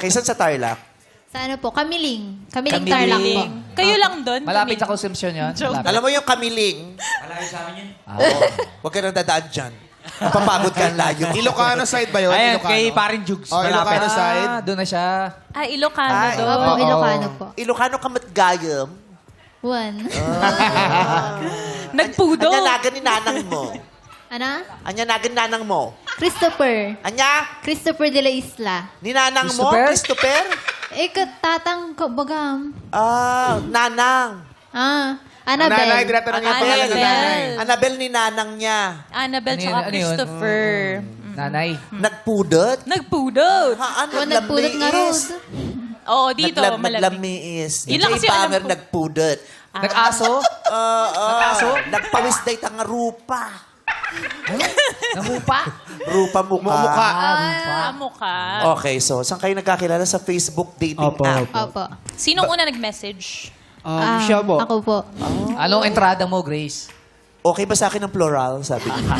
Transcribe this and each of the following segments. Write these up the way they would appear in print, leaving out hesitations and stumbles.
Kaysan sa Tarlac? Sa ano po? Kamiling. Kamiling Kamiling. Tarlac po. Kayo lang doon? Malapit sa Kami. Consumption yun. Joke. Malapit. Alam mo yung Kamiling? Malayo sa amin yun. Huwag ka nang dadaan dyan. Papagod ka ang layo. Ilocano side ba yun? Ayan, Ilocano? kay Parin Jugs. Oh, Ilocano side. Doon na siya. Ilocano Ay, doon. Opo, Ilocano po. Ilocano kamatgayam. One. Nagpudo. Anya nagan ni nanang mo. Ano? Anya nagan nanang mo. Christopher. Anya? Christopher de la Isla. Ni nanang mo? Christopher? Christopher? Katatang bagam. Nanang. Nanay, Annabelle. tinatanong niya pangalan ng nanay. Annabelle. Annabelle ni nanang niya. Annabelle Ano tsaka yun? Ano yun? Christopher. Nanay. Nagpudot? Nagpudot. Nagpulot nga Rose. Oo, dito. Malamig. Naglamiis. Yun lang kasi DJ alam Banger ko. nagpudot. Nag-aso? Nag-aso? Nagpawis day tanga rupa. Namupa? Rupa mukha. Mukha. Okay, so saan kayo nagkakilala? Sa Facebook dating app? Opo. Sinong una nag-message? Siya po. Ako po. Anong entrada mo, Grace? Okay ba sa akin ang plural? Sabi niya.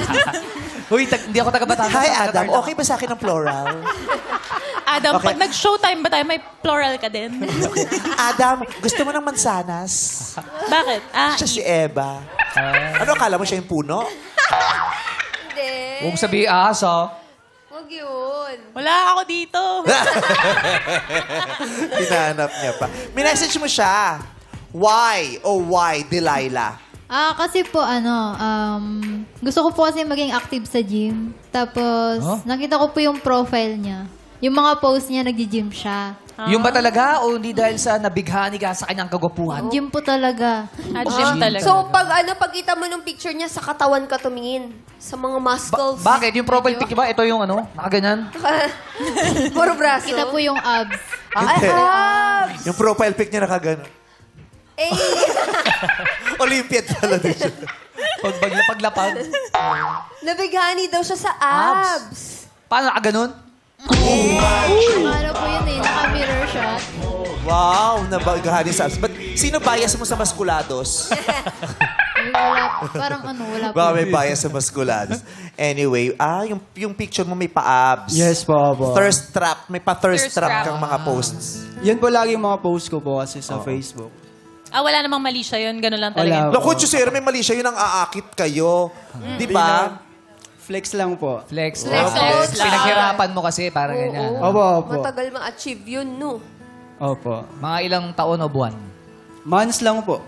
Uy, hindi ako taga-Batangas. Hi, Adam. Okay ba sa akin ang plural? Adam, Okay. pag nag-showtime ba tayo, may plural ka din? Adam, gusto mo ng mansanas? Bakit? Siya si Eva. Ano, akala mo siya yung puno? Hindi. Huwag sabihin aso. Huwag yun. Wala ako dito. Hinanap niya pa. Minessage mo siya. Why? Oh, why, Delilah? Kasi po gusto ko po kasi maging active sa gym. Tapos, nakita ko po yung profile niya. Yung mga post niya, nag-gym siya. Yung ba talaga o hindi dahil sa nabighani ka sa kanyang kagwapuhan? Gym po talaga. Gym talaga. So, pagkita mo ng picture niya, sa katawan ka tumingin. Sa mga muscles. Bakit? Yung profile pic ba? Ito yung ano? Nakaganyan? Puro braso. Kita po yung abs. Ay, Yung profile pic niya nakagano. Eh, Olympiad pala din siya. Paglapag. nabighani daw siya sa abs. Paano nakaganon? Ano po yun naka-mirror shot. Wow, nabagahani sa abs. But sino bias mo sa maskulados? Wala po. Baka may bias sa maskulados. Anyway, yung picture mo may pa-abs. Yes po, po. Thirst trap. May pa-thirst Thirst trap trap. kang mga posts. Yan po lagi yung mga post ko po kasi sa Facebook. Wala namang mali siya yun. Ganun lang talaga. Wala. Naku, Chusero, may mali siya. Yun ang aakit kayo. Di ba? Flex lang po. Flex. Flex lang. Pinaghirapan mo kasi para ganyan. Opo, opo. Matagal ma-achieve yun, no? Opo. Mga ilang taon o buwan? Months lang po.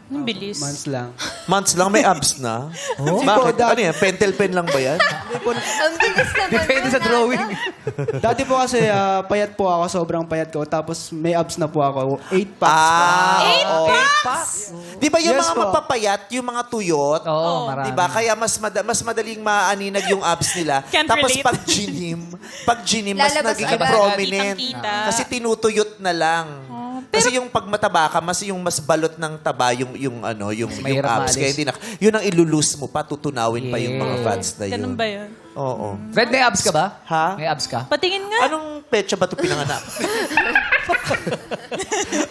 Ang bilis. Months lang. Months lang may abs na. Oh? Bakit? Ano yan? Pentel pen lang ba yan? Ang bilis naman. Depende sa drawing. Dati po kasi payat po ako, sobrang payat ko. Tapos may abs na po ako. 8 packs po. Di ba yung Yes mga po. mapapayat, yung mga tuyot? Oo, marami. Di ba? Kaya mas madaling maaninag yung abs nila. Can't Tapos relate. pag ginim, mas Lalabas nagiging agad. prominent. Kitang-kita. Kasi tinutuyot na lang. Kasi yung pag mataba ka, mas yung mas balot ng taba yung mahirap abs. maalis. Kaya hindi na, yun ang ilulus mo pa, tutunawin pa yung mga fats na yun. Ganun ba yun? Oo. Fred, may abs ka ba? Ha? May abs ka? Patingin nga. Anong petsa ba ito pinanganak?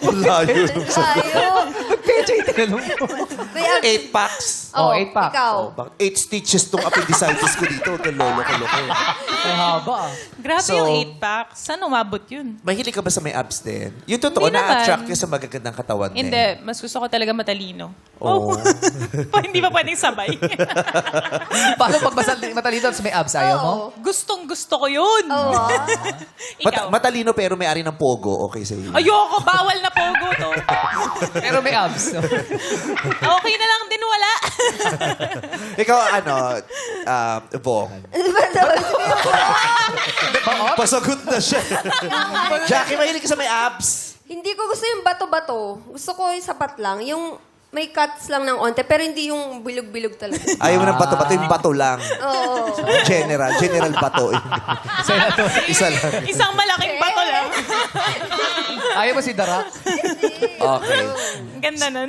Wala yun. Ayaw. Pecha yung tinanong mo. May abs. 8 packs. Oh, 8 pack. Ikaw. Bakit 8 stitches tong appendicitis ko dito. Huwag kang lolo-loko. Ang haba ah. Grabe So- yung 8 packs. Saan umabot yun? Mahilig ka ba sa may abs din? Yung totoo, Hindi naman. na-attract ka sa magagandang katawan din. Hindi. Mas gusto ko talaga matalino. Oo. Hindi pa pwedeng sabay. Paano pag matalino tapos may abs? Ayaw mo? Gustong gusto ko yun. Oo. Ikaw. Matalino pero may ari ng pogo. Okay sa iyo. Ayoko. Bawal na pogo to. Pero may abs. Okay na lang din wala. Ikaw, Vong. Pasagot na siya. Jackie, mahilig ka sa may abs. Hindi ko gusto yung bato-bato. Gusto ko yung sapat lang. Yung may cuts lang ng onte, pero hindi yung bilog-bilog talaga. Ayaw mo ng bato-bato, yung bato lang. Oo. General bato. Isa lang. Isang malaking bato lang. Ayaw mo si Darak? Okay. Ganda nun.